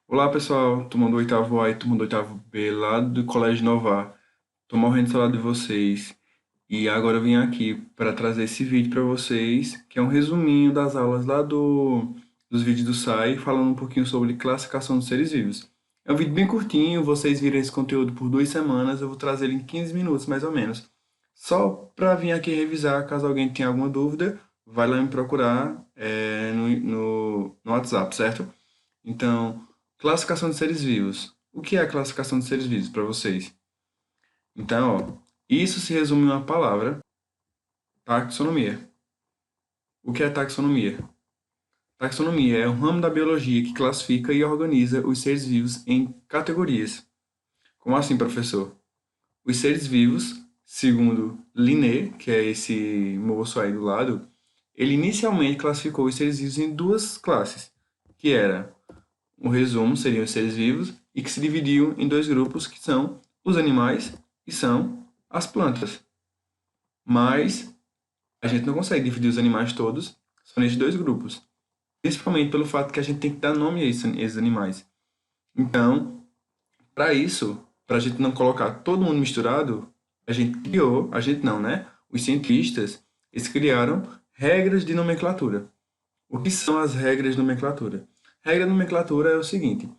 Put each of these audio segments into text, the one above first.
Olá pessoal, turma do oitavo A e turma do oitavo B lá do Colégio Novar. Tô morrendo de saudade de vocês e agora eu vim aqui para trazer esse vídeo para vocês, que é um resuminho das aulas lá dos vídeos do SAI, falando um pouquinho sobre classificação dos seres vivos. É um vídeo bem curtinho, vocês viram esse conteúdo por 2 semanas, eu vou trazer ele em 15 minutos mais ou menos. Só para vir aqui revisar, caso alguém tenha alguma dúvida, vai lá me procurar no WhatsApp, certo? Então, classificação de seres vivos. O que é a classificação de seres vivos para vocês? Então, ó, isso se resume em uma palavra, taxonomia. O que é taxonomia? Taxonomia é um ramo da biologia que classifica e organiza os seres vivos em categorias. Como assim, professor? Os seres vivos, segundo Linné, que é esse moço aí do lado, ele inicialmente classificou os seres vivos em duas classes, que era o resumo seriam os seres vivos e que se dividiam em dois grupos que são os animais e são as plantas. Mas a gente não consegue dividir os animais todos só nesses dois grupos, principalmente pelo fato que a gente tem que dar nome a esses animais. Então, para isso, para a gente não colocar todo mundo misturado, a gente criou, a gente não, né? Os cientistas, eles criaram regras de nomenclatura. O que são as regras de nomenclatura? Regra de nomenclatura é o seguinte: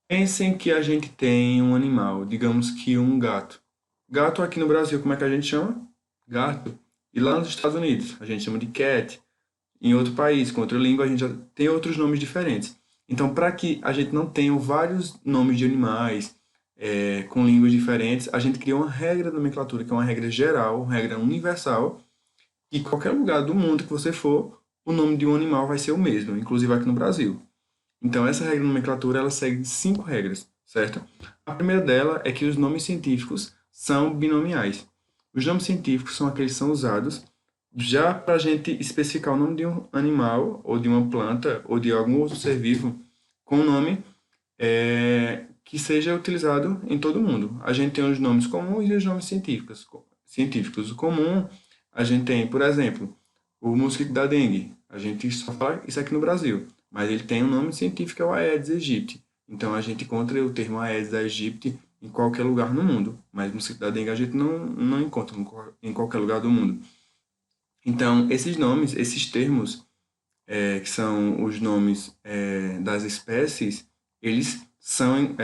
pensem que a gente tem um animal, digamos que um gato. Gato aqui no Brasil, como é que a gente chama? Gato. E lá nos Estados Unidos, a gente chama de cat. Em outro país, com outra língua, a gente já tem outros nomes diferentes. Então, para que a gente não tenha vários nomes de animais com línguas diferentes, a gente criou uma regra de nomenclatura, que é uma regra geral, uma regra universal, e qualquer lugar do mundo que você for, o nome de um animal vai ser o mesmo, inclusive aqui no Brasil. Então, essa regra de nomenclatura ela segue 5 regras, certo? A primeira dela é que os nomes científicos são binomiais. Os nomes científicos são aqueles que são usados já para a gente especificar o nome de um animal, ou de uma planta, ou de algum outro ser vivo, com um nome que seja utilizado em todo mundo. A gente tem os nomes comuns e os nomes científicos. O comum, a gente tem, por exemplo, o mosquito da dengue. A gente só fala isso aqui no Brasil, mas ele tem um nome científico, é o Aedes aegypti. Então a gente encontra o termo Aedes aegypti em qualquer lugar no mundo, mas mosquito da dengue a gente não encontra em qualquer lugar do mundo. Então, esses nomes, esses termos, que são os nomes das espécies, eles são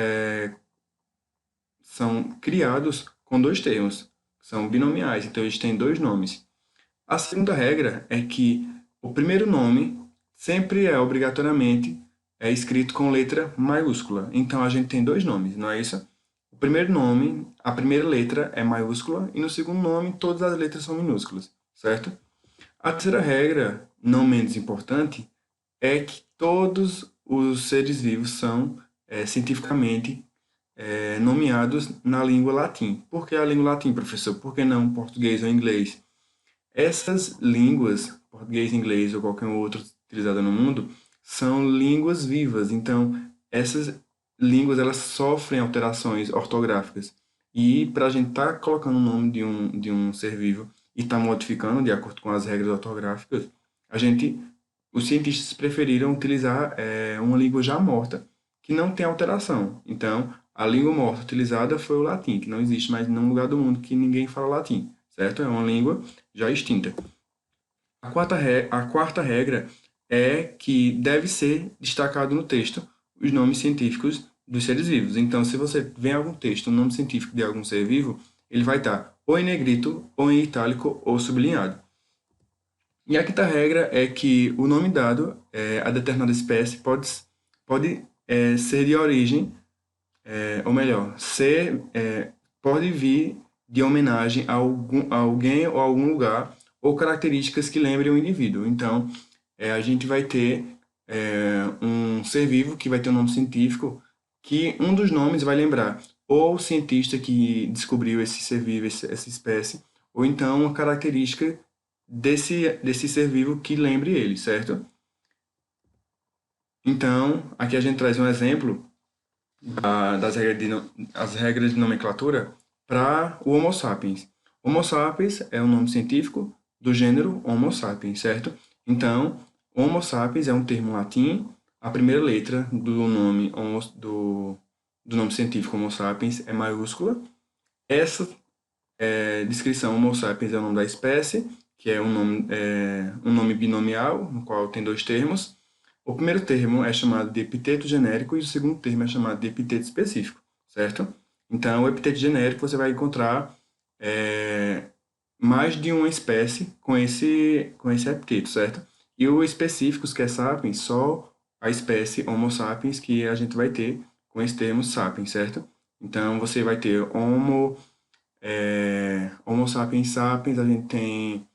criados com dois termos, são binomiais, então eles têm dois nomes. A segunda regra é que o primeiro nome sempre é obrigatoriamente escrito com letra maiúscula. Então a gente tem dois nomes, não é isso? O primeiro nome, a primeira letra é maiúscula e no segundo nome todas as letras são minúsculas, certo? A terceira regra, não menos importante, é que todos os seres vivos são cientificamente nomeados na língua latim. Por que a língua latim, professor? Por que não português ou inglês? Essas línguas, português, inglês ou qualquer outra utilizada no mundo, são línguas vivas. Então, essas línguas elas sofrem alterações ortográficas. E para a gente estar colocando o nome de um ser vivo e estar modificando de acordo com as regras ortográficas, os cientistas preferiram utilizar uma língua já morta, que não tem alteração. Então, a língua morta utilizada foi o latim, que não existe mais em nenhum lugar do mundo que ninguém fala latim, certo? É uma língua já extinta. A quarta regra é que deve ser destacado no texto os nomes científicos dos seres vivos. Então, se você vê algum texto, um nome científico de algum ser vivo, ele vai estar ou em negrito, ou em itálico, ou sublinhado. E a quinta regra é que o nome dado a determinada espécie pode ser de origem, ou melhor, pode vir de homenagem a alguém ou a algum lugar, ou características que lembrem o indivíduo. Então, a gente vai ter um ser vivo que vai ter um nome científico, que um dos nomes vai lembrar ou o cientista que descobriu esse ser vivo, essa espécie, ou então uma característica desse ser vivo que lembre ele, certo? Então, aqui a gente traz um exemplo as regras de nomenclatura para o Homo sapiens. Homo sapiens é o nome científico do gênero Homo sapiens, certo? Então, Homo sapiens é um termo latim a primeira letra do nome científico Homo sapiens é maiúscula. Essa descrição Homo sapiens é o nome da espécie, que é um nome binomial, no qual tem dois termos. O primeiro termo é chamado de epiteto genérico e o segundo termo é chamado de epiteto específico, certo? Então, o epiteto genérico você vai encontrar mais de uma espécie com esse epiteto, certo? E o específico, que é sapiens, só a espécie Homo sapiens que a gente vai ter com esse termo sapiens, certo? Então, você vai ter Homo sapiens sapiens, a gente tem.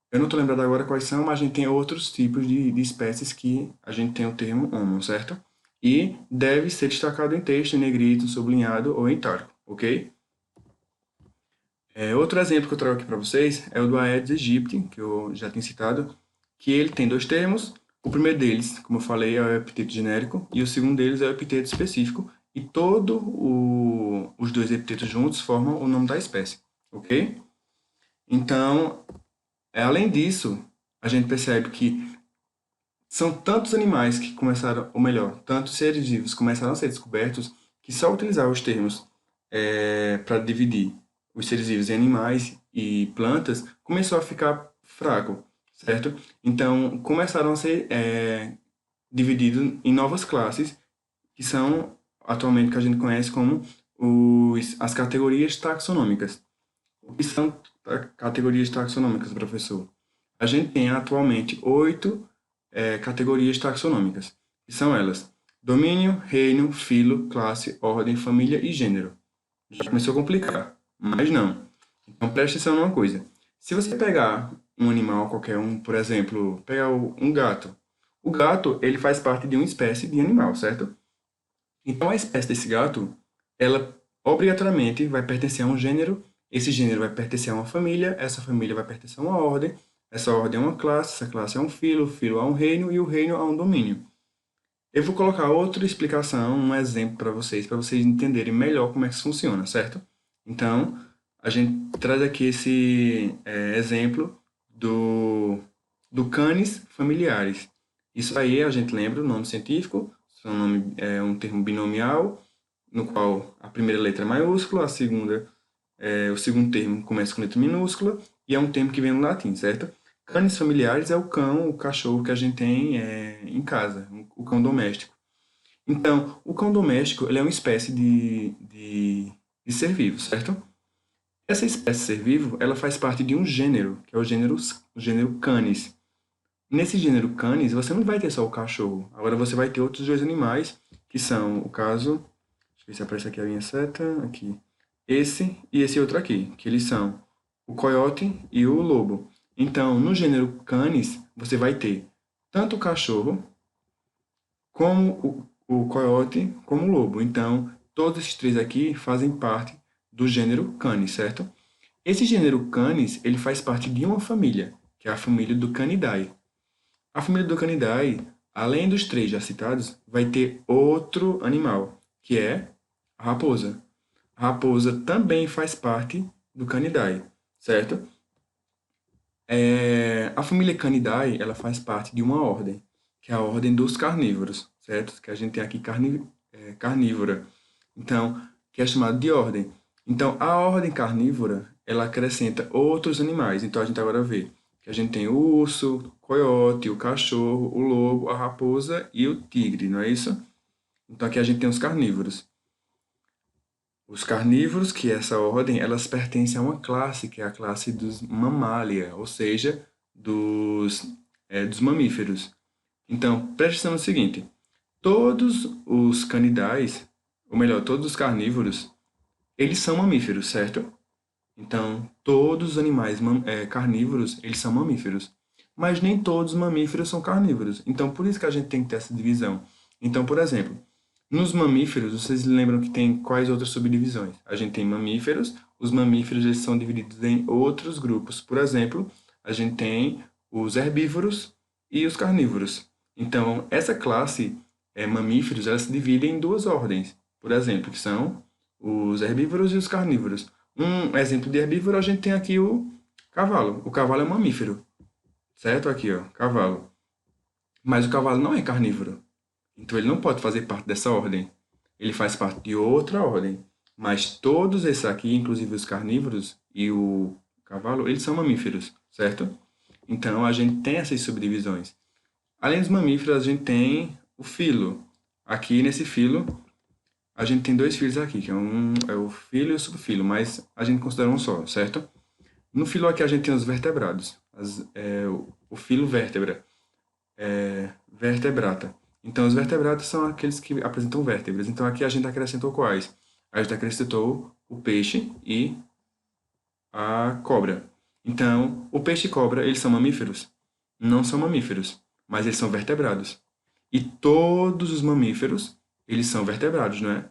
Eu não estou lembrado agora quais são, mas a gente tem outros tipos de espécies que a gente tem o termo Homo, certo? E deve ser destacado em texto, em negrito, sublinhado ou em itálico, ok? Outro exemplo que eu trago aqui para vocês é o do Aedes aegypti, que eu já tinha citado, que ele tem dois termos. O primeiro deles, como eu falei, é o epiteto genérico, e o segundo deles é o epiteto específico, e os dois epitetos juntos formam o nome da espécie, ok? Então, além disso, a gente percebe que são tantos animais que começaram, ou melhor, tantos seres vivos começaram a ser descobertos, que só utilizar os termos para dividir os seres vivos em animais e plantas começou a ficar fraco, certo? Então, começaram a ser divididos em novas classes, que são atualmente que a gente conhece como as categorias taxonômicas. O que são categorias taxonômicas, professor? A gente tem atualmente 8 categorias taxonômicas, que são elas: domínio, reino, filo, classe, ordem, família e gênero. Já começou a complicar, mas não. Então preste atenção numa coisa. Se você pegar um animal qualquer um, por exemplo, pegar um gato. O gato, ele faz parte de uma espécie de animal, certo? Então a espécie desse gato, ela obrigatoriamente vai pertencer a um gênero, esse gênero vai pertencer a uma família, essa família vai pertencer a uma ordem, essa ordem é uma classe, essa classe é um filo, o filo é um reino e o reino é um domínio. Eu vou colocar outra explicação, um exemplo para vocês entenderem melhor como é que isso funciona, certo? Então, a gente traz aqui esse exemplo do canis familiares. Isso aí a gente lembra o nome científico, seu nome é um termo binomial, no qual a primeira letra é maiúscula, o segundo termo começa com letra minúscula, e é um termo que vem no latim, certo? Canis familiares é o cão, o cachorro que a gente tem em casa, o cão doméstico. Então, o cão doméstico ele é uma espécie de ser vivo, certo? Essa espécie de ser vivo, ela faz parte de um gênero, que é o gênero Canis. Nesse gênero Canis, você não vai ter só o cachorro. Agora você vai ter outros dois animais, que são o caso... Deixa eu ver se aparece aqui a minha seta. Aqui. Esse e esse outro aqui, que eles são o coiote e o lobo. Então, no gênero Canis, você vai ter tanto o cachorro, como o coiote, como o lobo. Então, todos esses três aqui fazem parte do gênero Canis, certo? Esse gênero Canis, ele faz parte de uma família, que é a família do Canidae. A família do Canidae, além dos três já citados, vai ter outro animal, que é a raposa. A raposa também faz parte do Canidae, certo? A família Canidae, ela faz parte de uma ordem, que é a ordem dos carnívoros, certo? Que a gente tem aqui carnívora. Então, que é chamada de ordem. Então, a ordem carnívora, ela acrescenta outros animais. Então, a gente agora vê que a gente tem o urso, o coiote, o cachorro, o lobo, a raposa e o tigre, não é isso? Então, aqui a gente tem os carnívoros. Os carnívoros, que é essa ordem, elas pertencem a uma classe, que é a classe dos mamália, ou seja, dos mamíferos. Então, preste atenção no seguinte: todos os canidais, ou melhor, todos os carnívoros, eles são mamíferos, certo? Então, todos os animais carnívoros, eles são mamíferos. Mas nem todos os mamíferos são carnívoros. Então, por isso que a gente tem que ter essa divisão. Então, por exemplo, nos mamíferos, vocês lembram que tem quais outras subdivisões? A gente tem mamíferos. Os mamíferos eles são divididos em outros grupos. Por exemplo, a gente tem os herbívoros e os carnívoros. Então, essa classe mamíferos, ela se divide em duas ordens. Por exemplo, que são os herbívoros e os carnívoros. Um exemplo de herbívoro, a gente tem aqui o cavalo. O cavalo é um mamífero, certo? Aqui, ó, cavalo. Mas o cavalo não é carnívoro. Então ele não pode fazer parte dessa ordem. Ele faz parte de outra ordem. Mas todos esses aqui, inclusive os carnívoros e o cavalo, eles são mamíferos, certo? Então a gente tem essas subdivisões. Além dos mamíferos, a gente tem o filo. Aqui nesse filo, a gente tem dois filos aqui, que é o filo e o subfilo, mas a gente considera um só, certo? No filo aqui a gente tem os vertebrados. O filo vértebra, vertebrata. Então, os vertebrados são aqueles que apresentam vértebras. Então, aqui a gente acrescentou quais? A gente acrescentou o peixe e a cobra. Então, o peixe e cobra, eles são mamíferos? Não são mamíferos, mas eles são vertebrados. E todos os mamíferos, eles são vertebrados, não é?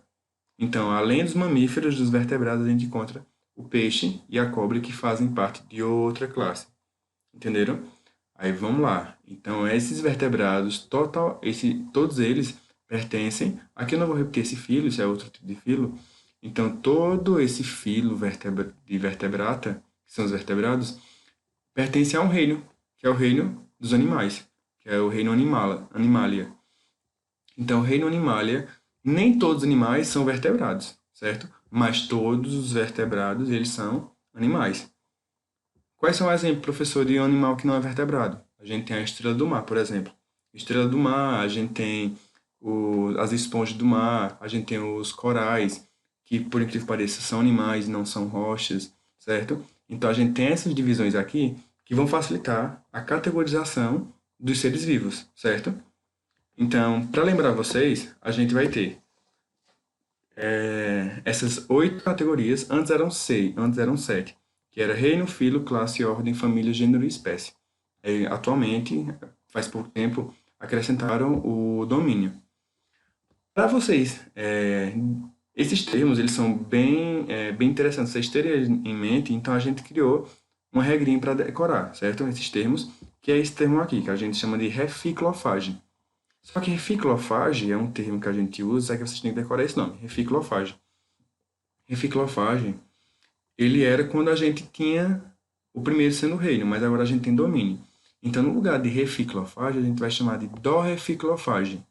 Então, além dos mamíferos, dos vertebrados, a gente encontra o peixe e a cobra que fazem parte de outra classe. Entenderam? Aí vamos lá. Então, esses vertebrados, todos eles pertencem. Aqui eu não vou repetir esse filo, isso é outro tipo de filo. Então, todo esse filo de vertebrata, que são os vertebrados, pertence a um reino, que é o reino dos animais, que é o reino Animalia. Então, o reino Animalia, nem todos os animais são vertebrados, certo? Mas todos os vertebrados, eles são animais. Quais são exemplos, professor, de um animal que não é vertebrado? A gente tem a estrela do mar, por exemplo. Estrela do mar, a gente tem as esponjas do mar, a gente tem os corais, que, por incrível que pareça, são animais, não são rochas, certo? Então, a gente tem essas divisões aqui que vão facilitar a categorização dos seres vivos, certo? Então, para lembrar vocês, a gente vai ter essas 8 categorias, antes eram 7, que era reino, filo, classe, ordem, família, gênero e espécie. Atualmente, faz pouco tempo, acrescentaram o domínio. Para vocês, esses termos, eles são bem interessantes vocês terem em mente, então a gente criou uma regrinha para decorar, certo? Esses termos, que é esse termo aqui, que a gente chama de reficlofagem. Só que reficlofagem é um termo que a gente usa, é que vocês têm que decorar esse nome, reficlofagem. Reficlofagem, ele era quando a gente tinha o primeiro sendo o reino, mas agora a gente tem domínio. Então, no lugar de reficlofagem, a gente vai chamar de dorreficlofagem.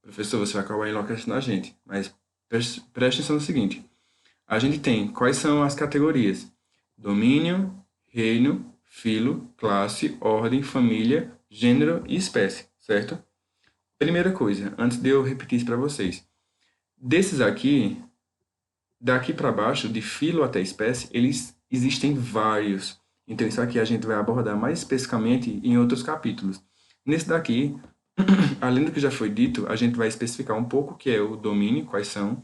Professor, você vai acabar enlouquecendo a gente, mas preste atenção no seguinte. A gente tem quais são as categorias? Domínio, reino, filo, classe, ordem, família, gênero e espécie, certo? Primeira coisa, antes de eu repetir isso para vocês. Desses aqui, daqui para baixo, de filo até espécie, eles existem vários. Então, isso aqui a gente vai abordar mais especificamente em outros capítulos. Nesse daqui, além do que já foi dito, a gente vai especificar um pouco o que é o domínio, quais são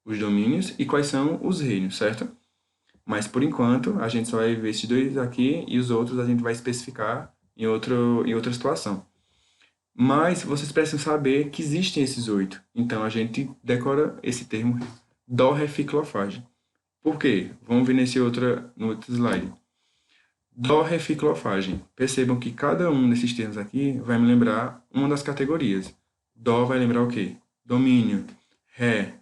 os domínios e quais são os reinos, certo? Mas, por enquanto, a gente só vai ver esses dois aqui e os outros a gente vai especificar em outra situação. Mas vocês precisam saber que existem esses 8. Então a gente decora esse termo dorreficlofagem. Por quê? Vamos ver no outro slide. Dorreficlofagem. Percebam que cada um desses termos aqui vai me lembrar uma das categorias. Dó vai lembrar o quê? Domínio. Ré,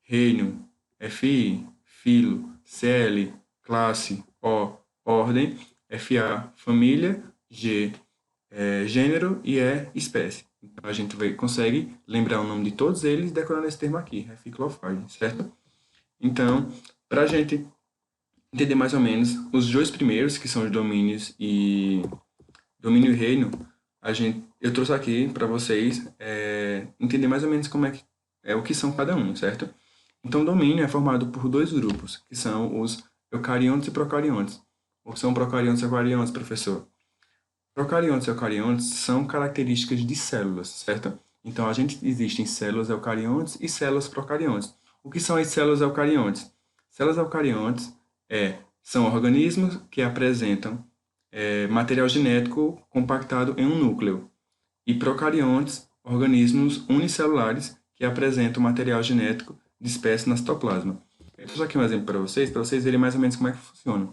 reino. FI, filo. CL, classe. O, ordem. FA, família. G, gênero e espécie. Então a gente consegue lembrar o nome de todos eles decorando esse termo aqui, reficlofagem, certo? Então, para a gente entender mais ou menos os dois primeiros, que são os domínio e reino, eu trouxe aqui para vocês entender mais ou menos como é o que são cada um, certo? Então, domínio é formado por dois grupos, que são os eucariontes e procariontes. O que são procariontes e eucariontes, professor? Procariontes e eucariontes são características de células, certo? Então, existem células eucariontes e células procariontes. O que são as células eucariontes? Células eucariontes são organismos que apresentam material genético compactado em um núcleo. E procariontes, organismos unicelulares que apresentam material genético disperso no citoplasma. Eu trouxe aqui um exemplo para vocês verem mais ou menos como é que funciona.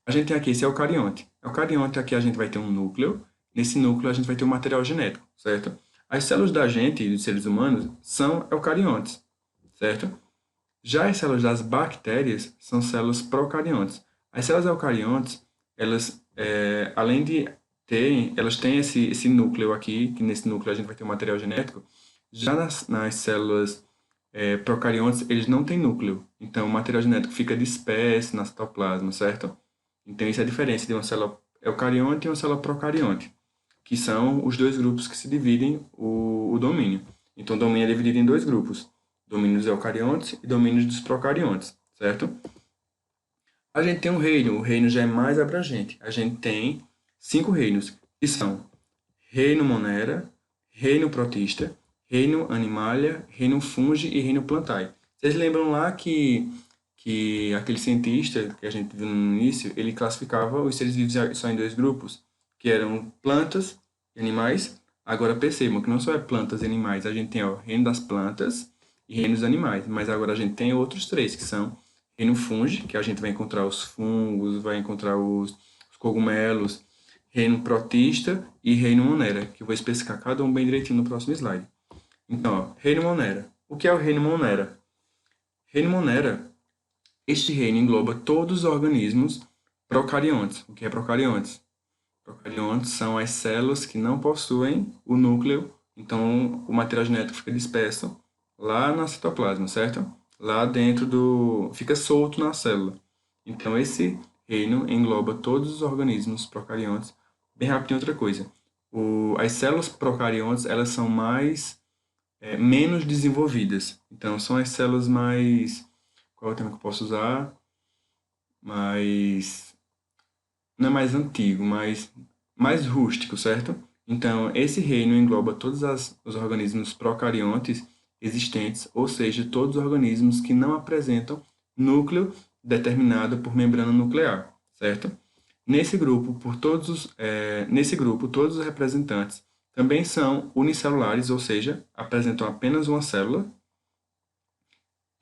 A gente tem aqui esse eucarionte. Eucarionte aqui a gente vai ter um núcleo. Nesse núcleo a gente vai ter um material genético, certo? As células da gente, dos seres humanos, são eucariontes, certo? Já as células das bactérias são células procariontes. As células eucariontes, elas, além de elas têm esse núcleo aqui, que nesse núcleo a gente vai ter o material genético. Já nas células procariontes, eles não têm núcleo. Então, o material genético fica disperso no citoplasma, certo? Então, isso é a diferença de uma célula eucarionte e uma célula procarionte, que são os dois grupos que se dividem o domínio. Então, o domínio é dividido em dois grupos, domínio dos eucariontes e domínio dos procariontes, certo? A gente tem um reino, o reino já é mais abrangente. A gente tem 5 reinos, que são reino Monera, reino Protista, reino Animalia, reino Fungi e reino Plantae. Vocês lembram lá que aquele cientista que a gente viu no início, ele classificava os seres vivos só em dois grupos, que eram plantas e animais. Agora percebam que não só é plantas e animais, a gente tem o reino das plantas e reino dos animais, mas agora a gente tem outros três, que são reino fungi, que a gente vai encontrar os fungos, vai encontrar os cogumelos, reino protista e reino monera, que eu vou especificar cada um bem direitinho no próximo slide. Então, ó, reino monera. O que é o reino monera? Reino monera, este reino engloba todos os organismos procariontes. O que é procariontes? Procariontes são as células que não possuem o núcleo, então o material genético fica disperso lá no citoplasma, certo? Lá dentro fica solto na célula. Então esse reino engloba todos os organismos procariontes. Bem rapidinho outra coisa. As células procariontes, elas são menos desenvolvidas. Então são as células mais, qual é o termo que eu posso usar? Mais, não é mais antigo, mas mais rústico, certo? Então, esse reino engloba todos os organismos procariontes existentes, ou seja, todos os organismos que não apresentam núcleo determinado por membrana nuclear, certo? Nesse grupo, todos os representantes também são unicelulares, ou seja, apresentam apenas uma célula,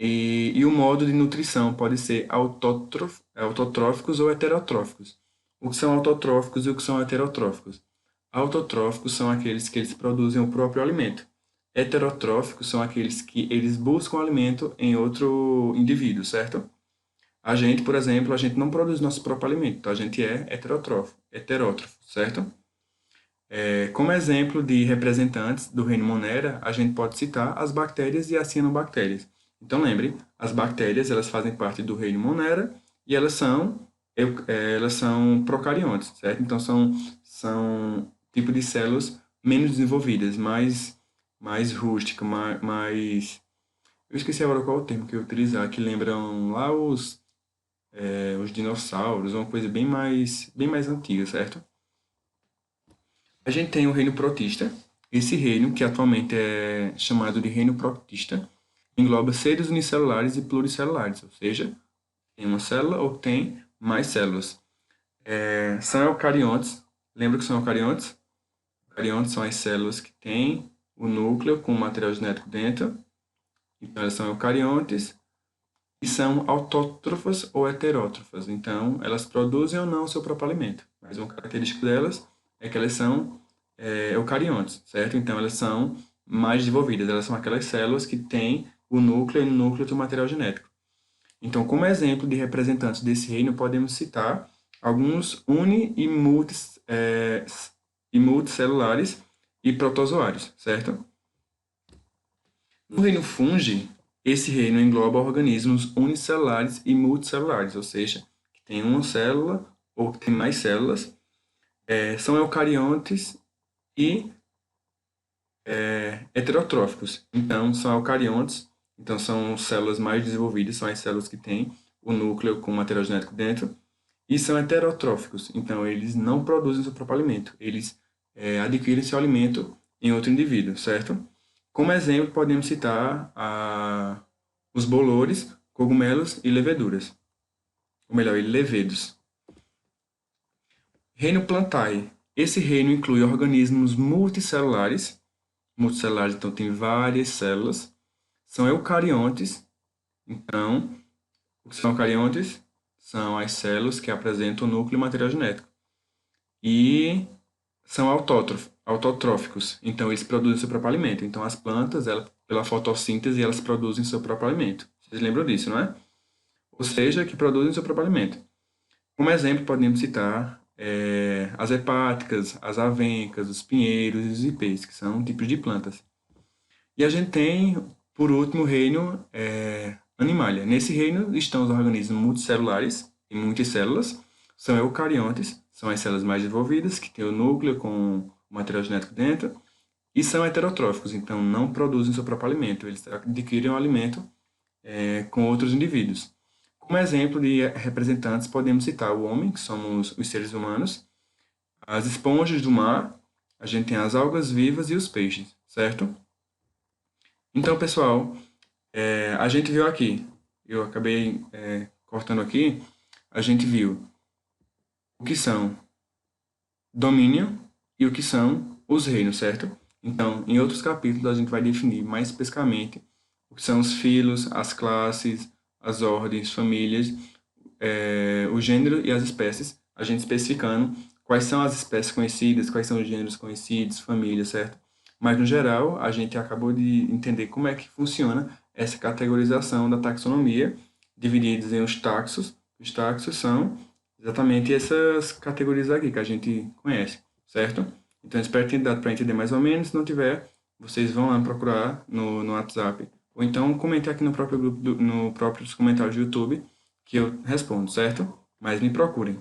e o modo de nutrição pode ser autotróficos ou heterotróficos. O que são autotróficos e o que são heterotróficos? Autotróficos são aqueles que eles produzem o próprio alimento. Heterotróficos são aqueles que eles buscam alimento em outro indivíduo, certo? A gente, por exemplo, a gente não produz nosso próprio alimento, então a gente é heterótrofo, certo? Como exemplo de representantes do reino Monera, a gente pode citar as bactérias e as cianobactérias. Então lembre, as bactérias elas fazem parte do reino Monera e elas são procariontes, certo? Então são tipo de células menos desenvolvidas, mais rústicas, mais... Eu esqueci agora qual é o termo que eu ia utilizar, que lembram lá os dinossauros, uma coisa bem mais antiga, certo? A gente tem o reino protista. Esse reino, que atualmente é chamado de reino protista, engloba seres unicelulares e pluricelulares, ou seja, tem uma célula ou tem mais células. São eucariontes. Lembra que são eucariontes? Eucariontes são as células que têm o núcleo com o material genético dentro. Então, elas são eucariontes e são autótrofas ou heterótrofas. Então, elas produzem ou não o seu próprio alimento. Mas uma característica delas é que elas são eucariontes, certo? Então, elas são mais desenvolvidas. Elas são aquelas células que têm o núcleo e no núcleo do material genético. Então, como exemplo de representantes desse reino, podemos citar alguns e multicelulares e protozoários, certo? No reino fungi, esse reino engloba organismos unicelulares e multicelulares, ou seja, que tem uma célula ou que tem mais células, são eucariontes e heterotróficos. Então, são eucariontes, então são células mais desenvolvidas, são as células que têm o núcleo com material genético dentro, e são heterotróficos, então eles não produzem seu próprio alimento, eles adquirem seu alimento em outro indivíduo, certo? Como exemplo, podemos citar os bolores, cogumelos e leveduras, ou melhor, levedos. Reino Plantae. Esse reino inclui organismos multicelulares, então tem várias células, são eucariontes, então, o que são eucariontes? São as células que apresentam o núcleo e material genético. E são autotróficos, então eles produzem seu próprio alimento. Então as plantas, pela fotossíntese, elas produzem seu próprio alimento. Vocês lembram disso, não é? Ou seja, que produzem seu próprio alimento. Como exemplo, podemos citar as hepáticas, as avencas, os pinheiros e os ipês, que são tipos de plantas. E a gente tem, por último, o reino Animalia. Nesse reino estão os organismos multicelulares e multicélulas, são eucariontes, são as células mais desenvolvidas, que têm o núcleo com o material genético dentro, e são heterotróficos, então não produzem seu próprio alimento, eles adquirem o alimento com outros indivíduos. Como exemplo de representantes, podemos citar o homem, que somos os seres humanos, as esponjas do mar, a gente tem as algas vivas e os peixes, certo? Então, pessoal, a gente viu aqui, eu acabei cortando aqui, a gente viu o que são domínio e o que são os reinos, certo? Então, em outros capítulos, a gente vai definir mais especificamente o que são os filos, as classes, as ordens, famílias, o gênero e as espécies, a gente especificando quais são as espécies conhecidas, quais são os gêneros conhecidos, famílias, certo? Mas, no geral, a gente acabou de entender como é que funciona essa categorização da taxonomia, divididos em os taxos. Os taxos são exatamente essas categorias aqui que a gente conhece, certo? Então, espero ter dado para entender mais ou menos. Se não tiver, vocês vão lá procurar no WhatsApp. Ou então, comentem aqui no próprio grupo, no próprio comentário do YouTube, que eu respondo, certo? Mas me procurem.